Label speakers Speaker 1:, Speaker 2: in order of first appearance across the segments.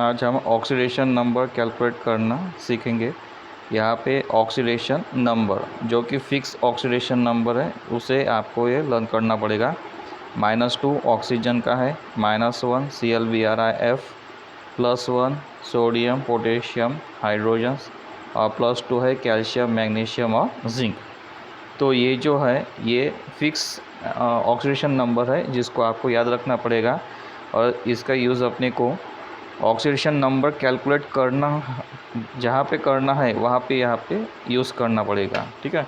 Speaker 1: आज हम oxidation number calculate करना सीखेंगे। यहाँ पे ऑक्सीडेशन नंबर जो कि फ़िक्स ऑक्सीडेशन नंबर है उसे आपको ये लर्न करना पड़ेगा। -2 ऑक्सीजन का है, -1 ClBrIF, +1 सोडियम पोटेशियम हाइड्रोजन और +2 है कैल्शियम मैग्नीशियम और जिंक। तो ये जो है ये फ़िक्स ऑक्सीडेशन नंबर है जिसको आपको याद रखना पड़ेगा और इसका यूज़ अपने को ऑक्सीडेशन नंबर कैलकुलेट करना जहाँ पे करना है वहाँ पे यहाँ पे यूज़ करना पड़ेगा। ठीक है,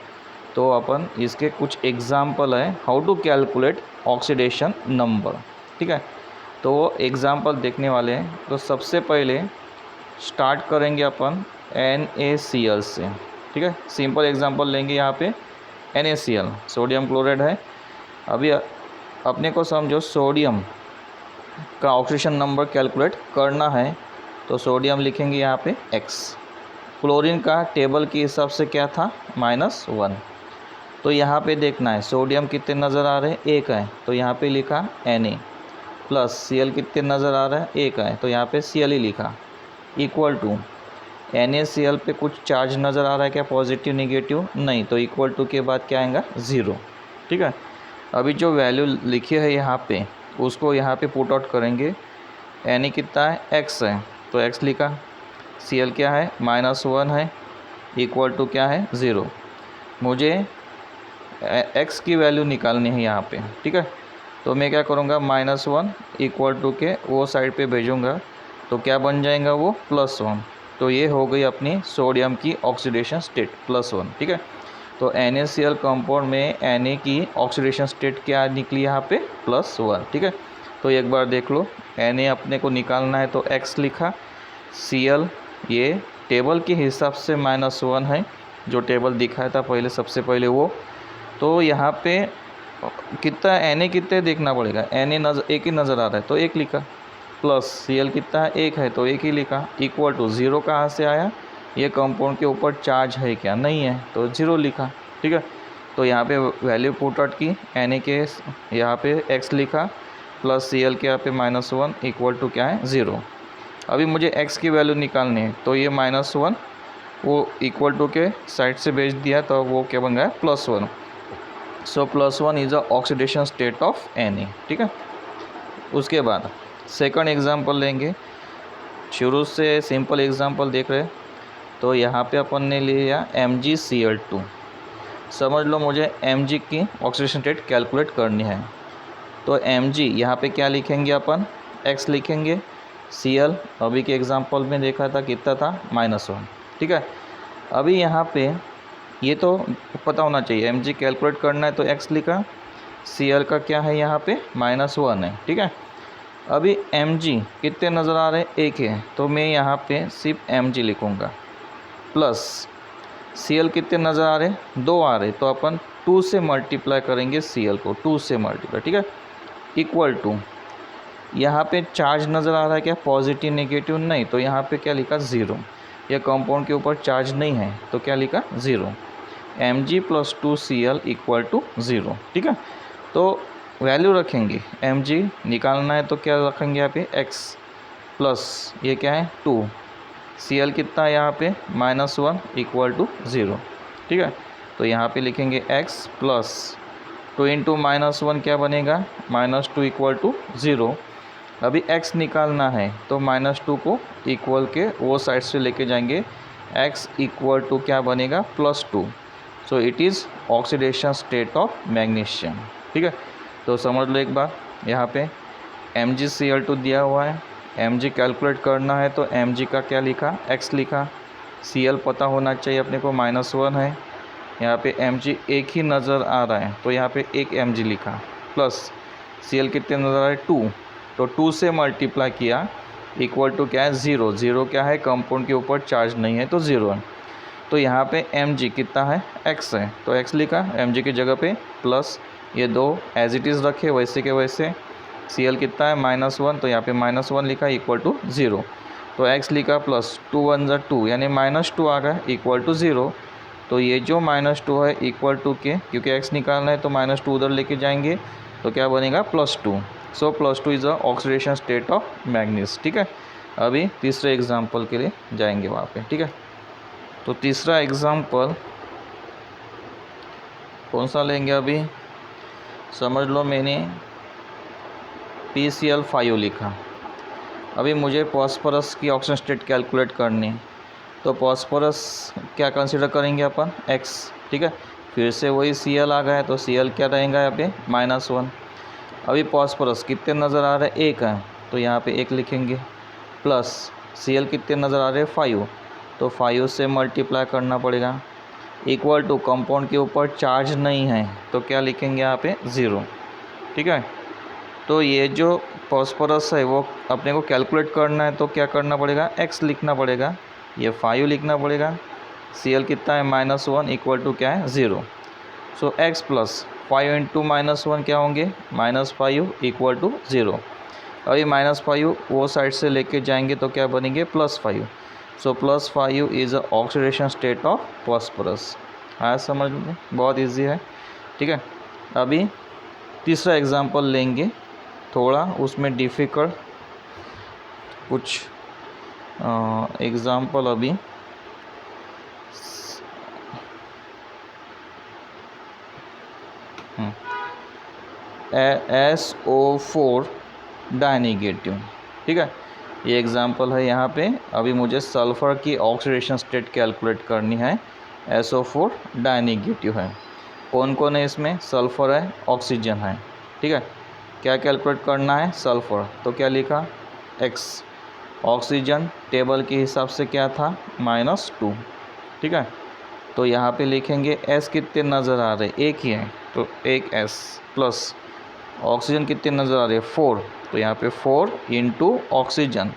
Speaker 1: तो अपन इसके कुछ एग्जाम्पल है how to calculate oxidation number. ठीक है, तो वो एग्जाम्पल देखने वाले हैं। तो सबसे पहले स्टार्ट करेंगे अपन NaCl से। ठीक है, सिंपल एग्जाम्पल लेंगे। यहाँ पे NaCl सोडियम क्लोराइड है। अभी अपने को समझो सोडियम का ऑक्सीडेशन नंबर कैलकुलेट करना है तो सोडियम लिखेंगे यहाँ पे X। क्लोरीन का टेबल के हिसाब से क्या था -1। तो यहाँ पे देखना है सोडियम कितने नज़र आ रहे हैं, 1 है तो यहाँ पे लिखा Na, प्लस Cl कितने नज़र आ रहा है, 1 है तो यहाँ पे Cl ही लिखा, इक्वल टू NaCl पे कुछ चार्ज नज़र आ रहा है क्या, पॉजिटिव नेगेटिव, नहीं, तो इक्वल टू के बाद क्या आएगा 0। ठीक है, अभी जो वैल्यू लिखी है यहाँ पे उसको यहाँ पे पुट आउट करेंगे। Na कितना है, X है तो X लिखा, Cl क्या है -1 है, इक्वल टू क्या है 0। मुझे X की वैल्यू निकालनी है यहाँ पे। ठीक है, तो मैं क्या करूँगा -1 इक्वल टू के वो साइड पे भेजूँगा तो क्या बन जाएगा वो +1। तो ये हो गई अपनी सोडियम की ऑक्सीडेशन स्टेट +1। ठीक है, तो NaCl कंपाउंड में Na की ऑक्सीडेशन स्टेट क्या निकली यहाँ पे +1। ठीक है, तो एक बार देख लो, Na अपने को निकालना है तो X लिखा, Cl ये टेबल के हिसाब से -1 है जो टेबल दिखाया था पहले सबसे पहले वो। तो यहाँ पे कितना Na कितने देखना पड़ेगा, Na एक ही नज़र आ रहा है तो 1 लिखा, प्लस Cl कितना है 1 है तो 1 ही लिखा, इक्वल टू 0 कहाँ से आया, ये कंपाउंड के ऊपर चार्ज है क्या, नहीं है तो 0 लिखा। ठीक है, तो यहाँ पे वैल्यू पुट आउट की, Na के यहाँ पे X लिखा प्लस Cl के यहाँ पे -1 इक्वल टू क्या है 0। अभी मुझे X की वैल्यू निकालनी है तो ये -1 वो इक्वल टू के साइड से भेज दिया तो वो क्या बन गया +1। सो +1 is a oxidation state of Na। ठीक है, उसके बाद सेकंड एग्जांपल लेंगे। शुरू से सिंपल एग्जांपल देख रहे तो यहाँ पे अपन ने लिया MgCl2। समझ लो मुझे Mg की ऑक्सीडेशन स्टेट कैलकुलेट करनी है तो Mg यहाँ पे क्या लिखेंगे अपन, X लिखेंगे, Cl अभी के एग्जांपल में देखा था कितना था -1। ठीक है, अभी यहाँ पे ये तो पता होना चाहिए, Mg कैलकुलेट करना है तो X लिखा, Cl का क्या है यहाँ पे -1 है। ठीक है, अभी Mg कितने नज़र आ रहे हैं, 1 है तो मैं यहाँ पे सिर्फ Mg लिखूँगा, प्लस Cl कितने नज़र आ रहे हैं, 2 आ रहे तो अपन 2 से मल्टीप्लाई करेंगे Cl को, 2 से मल्टीप्लाई। ठीक है, इक्वल टू यहाँ पे चार्ज नज़र आ रहा है क्या, पॉजिटिव नेगेटिव, नहीं, तो यहाँ पे क्या लिखा 0। यह कंपाउंड के ऊपर चार्ज नहीं है तो क्या लिखा 0। Mg + 2Cl equal to 0। ठीक है, तो वैल्यू रखेंगे, Mg निकालना है तो क्या रखेंगे यहाँ पे X प्लस ये क्या है 2, Cl कितना है यहाँ पे -1 इक्वल टू 0। ठीक है, तो यहाँ पे लिखेंगे X प्लस 2 इंटू -1 क्या बनेगा -2 इक्वल टू 0। अभी X निकालना है तो -2 को इक्वल के वो साइड से लेके जाएंगे, X इक्वल टू क्या बनेगा +2। So it is oxidation state of magnesium. ठीक है, तो समझ लो एक बार, यहाँ पे MgCl2 दिया हुआ है, Mg कैलकुलेट करना है तो Mg का क्या लिखा, X लिखा, Cl पता होना चाहिए अपने को -1 है, यहाँ पे Mg एक ही नज़र आ रहा है तो यहाँ पे 1 Mg लिखा, प्लस Cl कितने नज़र आ रहे हैं 2, तो 2 से मल्टीप्लाई किया इक्वल टू क्या है 0। 0 क्या है, कंपाउंड के ऊपर चार्ज नहीं है तो 0 है। तो यहाँ पे Mg कितना है, X है तो X लिखा, Mg की जगह पे प्लस ये 2 एज इट इज़ रखे वैसे के वैसे, Cl कितना है -1 तो यहाँ पे -1 लिखा इक्वल टू 0। तो X लिखा प्लस 2 1 ज़ा 2 यानी -2 आ गया इक्वल टू 0। तो ये जो -2 है इक्वल टू के, क्योंकि X निकालना है तो -2 उधर लेके जाएंगे तो क्या बनेगा +2। सो +2 is a oxidation state of manganese. ठीक है, अभी तीसरे एग्जाम्पल के लिए जाएंगे वहाँ पे, ठीक है। तो तीसरा एग्जाम्पल कौन सा लेंगे अभी, समझ लो मैंने PCl5 लिखा। अभी मुझे फॉस्फोरस की ऑक्सीजन स्टेट कैलकुलेट करनी है, तो फॉस्फोरस क्या कंसीडर करेंगे अपन, X, ठीक है। फिर से वही Cl आ गया है, तो Cl क्या रहेगा यहाँ पे -1। अभी फॉस्फोरस कितने नज़र आ रहे हैं, 1 है, तो यहाँ पे 1 लिखेंगे, प्लस Cl कितने नज़र आ रहे हैं, 5, तो 5 से मल्टीप्लाई करना पड़ेगा, इक्वल टू कंपाउंड के ऊपर चार्ज नहीं है तो क्या लिखेंगे यहाँ पे 0, ठीक है। तो ये जो फॉस्फोरस है वो अपने को कैलकुलेट करना है, तो क्या करना पड़ेगा, X लिखना पड़ेगा, ये 5 लिखना पड़ेगा, Cl कितना है -1 इक्वल टू क्या है 0। सो X प्लस 5 इंटू -1 क्या होंगे, -5 इक्वल टू 0। अभी -5 वो साइड से लेके जाएंगे तो क्या बनेंगे, +5। सो +5 is a oxidation state of phosphorus. आया समझ में, बहुत इजी है, ठीक है। अभी तीसरा एग्जांपल लेंगे, थोड़ा उसमें डिफ़िकल्ट कुछ एग्जांपल अभी SO4 डाइनेगेटिव, ठीक है। ये एग्जांपल है यहाँ पे। अभी मुझे सल्फ़र की ऑक्सीडेशन स्टेट कैलकुलेट करनी है, SO4 डाइनेगेटिव है। कौन कौन है इसमें, सल्फ़र है, ऑक्सीजन है, ठीक है। क्या कैलकुलेट करना है, सल्फ़र, तो क्या लिखा X, ऑक्सीजन टेबल के हिसाब से क्या था -2, ठीक है। तो यहाँ पे लिखेंगे S कितने नज़र आ रहे, 1 ही है, तो 1 S प्लस ऑक्सीजन कितने नज़र आ रहे हैं, 4, तो यहाँ पे 4 into oxygen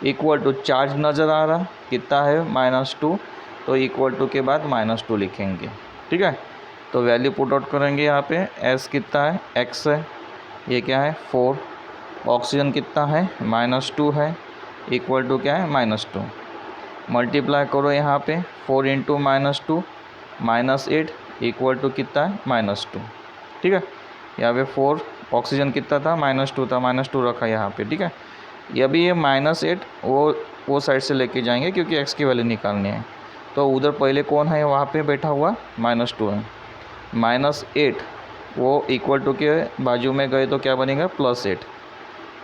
Speaker 1: equal to charge नज़र आ रहा कितना है -2, तो इक्वल टू के बाद -2 लिखेंगे, ठीक है। तो वैल्यू पुट आउट करेंगे, यहाँ पे S कितना है, X है, ये क्या है 4, ऑक्सीजन कितना है -2 है, इक्वल टू क्या है -2, मल्टीप्लाई करो यहाँ पे 4 इंटू -2 -8 इक्वल टू कितना है -2, ठीक है। यहाँ पे 4, ऑक्सीजन कितना था -2 था, -2 रखा यहाँ पे, ठीक है। ये अभी ये -8 वो साइड से लेके जाएंगे क्योंकि X की वैल्यू निकालनी है। तो उधर पहले कौन है वहाँ पे बैठा हुआ, -2 है, -8 वो इक्वल टू के बाजू में गए तो क्या बनेगा +8,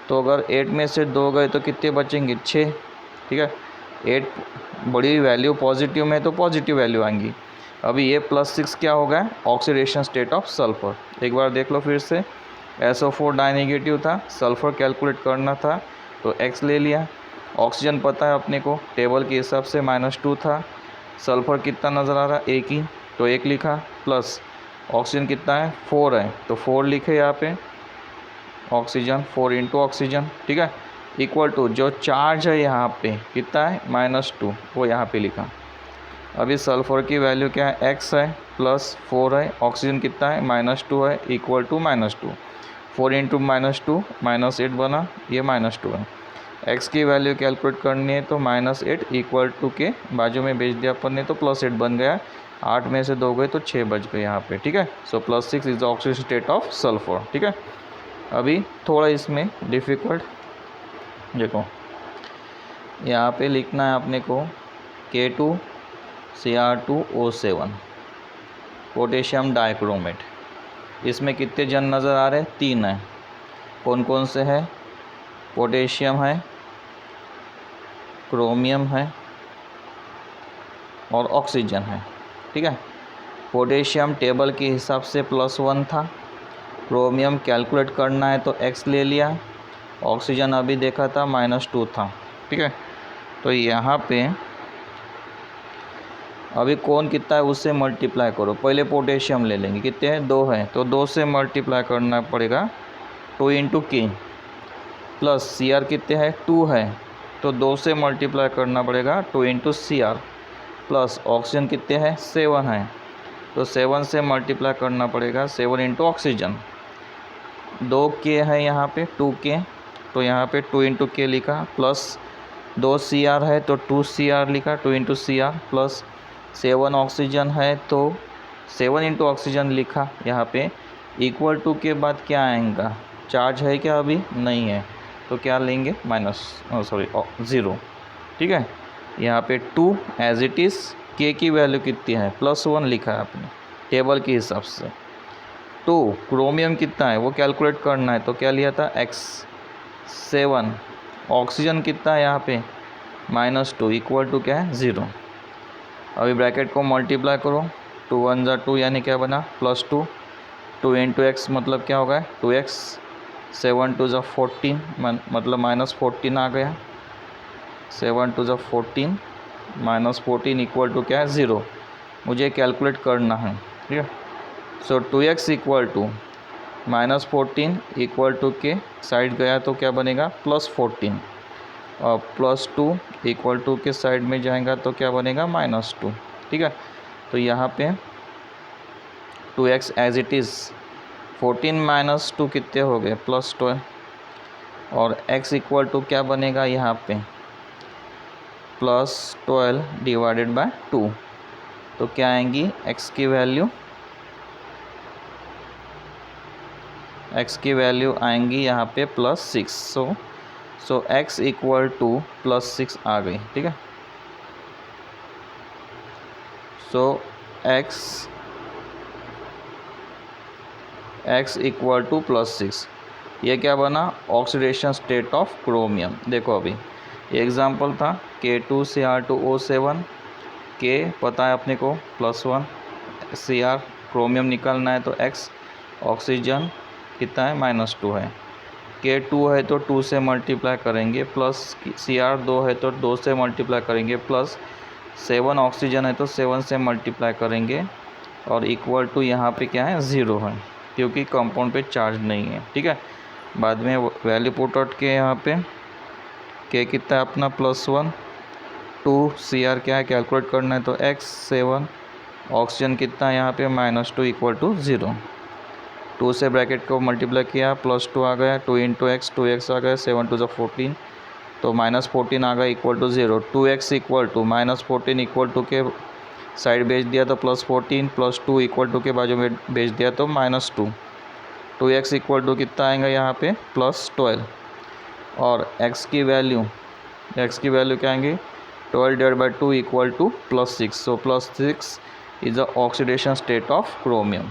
Speaker 1: तो अगर 8 में से 2 गए तो कितने बचेंगे, 6, ठीक है। 8 बड़ी वैल्यू पॉजिटिव में तो पॉजिटिव वैल्यू आएंगी। अभी ये +6 क्या होगा, ऑक्सीडेशन स्टेट ऑफ सल्फ़र। एक बार देख लो फिर से, SO4 डाइनेगेटिव था, सल्फ़र कैलकुलेट करना था तो X ले लिया, ऑक्सीजन पता है अपने को टेबल के हिसाब से -2 था, सल्फ़र कितना नज़र आ रहा, 1 ही, तो 1 लिखा, प्लस ऑक्सीजन कितना है 4 है, तो 4 लिखे यहाँ पे, ऑक्सीजन 4 इंटू ऑक्सीजन, ठीक है, इक्वल टू जो चार्ज है यहाँ पे कितना है -2, वो यहाँ पे लिखा। अभी सल्फ़र की वैल्यू क्या है, X है प्लस 4 है, ऑक्सीजन कितना है -2 है, इक्वल टू -2, 4 इंटू -2 -8 बना, ये -2 है। X की वैल्यू कैलकुलेट करनी है तो -8 इक्वल टू के बाजू में भेज दिया अपन ने तो +8 बन गया, 8 में से 2 गए तो 6 बच गए यहाँ पे, ठीक है। सो +6 is the oxidation state of sulphur, ठीक है। अभी थोड़ा इसमें डिफ़िकल्ट देखो, यहाँ पे लिखना है अपने को K2Cr2O7 पोटेशियम डाइक्रोमेट। इसमें कितने जन नज़र आ रहे हैं, 3 हैं। कौन कौन से हैं, पोटेशियम है, क्रोमियम है और ऑक्सीजन है, ठीक है। पोटेशियम टेबल के हिसाब से +1 था, क्रोमियम कैलकुलेट करना है तो X ले लिया, ऑक्सीजन अभी देखा था -2 था, ठीक है। तो यहाँ पे अभी कौन कितना है उससे मल्टीप्लाई करो, पहले पोटेशियम ले लेंगे, कितने हैं 2 हैं, तो 2 से मल्टीप्लाई करना पड़ेगा, 2 इंटू K प्लस Cr कितने हैं 2 है, तो 2 से मल्टीप्लाई करना पड़ेगा 2 इंटू Cr प्लस ऑक्सीजन कितने हैं 7 है, तो 7 से मल्टीप्लाई करना पड़ेगा 7 इंटू ऑक्सीजन, 2 K है यहाँ पे 2 K, तो यहाँ पे 2 इंटू K लिखा, प्लस 2 Cr है तो 2 Cr लिखा, 2 इंटू Cr प्लस 7 ऑक्सीजन है तो 7 इंटू ऑक्सीजन लिखा यहाँ पे, इक्वल टू के बाद क्या आएगा, चार्ज है क्या, अभी नहीं है, तो क्या लेंगे ज़ीरो। ठीक है, यहाँ पे 2 एज इट इज़, के की वैल्यू कितनी है +1 लिखा है आपने टेबल के हिसाब से। 2 क्रोमियम कितना है वो कैलकुलेट करना है, तो क्या लिया था x। 7 ऑक्सीजन कितना है यहाँ पे -2 इक्वल टू क्या है 0। अभी ब्रैकेट को मल्टीप्लाई करो, 2 1 ज़ा 2 यानी क्या बना +2, 2 इंटू एक्स मतलब क्या होगा 2x, 7 2 ज़ा 14 मतलब -14 आ गया, 7 2 ज़ा 14 -14 इक्वल टू क्या है 0। मुझे कैलकुलेट करना है, ठीक है। So 2x equal to -14 equal to के साइड गया तो क्या बनेगा +14, और +2 इक्वल टू के साइड में जाएगा तो क्या बनेगा -2। ठीक है, तो यहाँ पे 2x एज इट इज़, 14 - 2 कितने हो गए +12, और x इक्वल टू क्या बनेगा यहाँ पे +12 डिवाइडेड बाय 2, तो क्या आएंगी x की वैल्यू आएंगी यहाँ पे +6। सो x इक्वल टू +6 आ गई। ठीक है, सो x इक्वल टू +6, ये क्या बना ऑक्सीडेशन स्टेट ऑफ क्रोमियम। देखो अभी एग्जांपल था K2Cr2O7, के पता है अपने को +1, Cr क्रोमियम निकालना है तो x, ऑक्सीजन कितना है -2 है, K2 है तो 2 से मल्टीप्लाई करेंगे, प्लस Cr 2 है तो 2 से मल्टीप्लाई करेंगे, प्लस 7 ऑक्सीजन है तो 7 से मल्टीप्लाई करेंगे, और इक्वल टू यहाँ पे क्या है 0 है क्योंकि कंपाउंड पे चार्ज नहीं है। ठीक है, बाद में वैल्यू पुट आउट के यहाँ पे के कितना है अपना +1, 2 Cr क्या है कैलकुलेट करना है तो x, 7 ऑक्सीजन कितना है यहाँ पे -2 इक्वल टू 0, 2 से ब्रैकेट को मल्टीप्लाई किया +2 आ गया, 2 इंटू एक्स 2x आ गया, 7 2 ज़ा 14 तो -14 आ गया equal to 0। 2x equal to -14 equal to के साइड भेज दिया तो +14, +2 इक्वल टू के बाजू में भेज दिया तो -2, 2x इक्वल टू कितना आएगा यहाँ पे +12, और x की वैल्यू क्या आएंगी 12 divide by 2 equal to +6। So +6 is the oxidation state of chromium.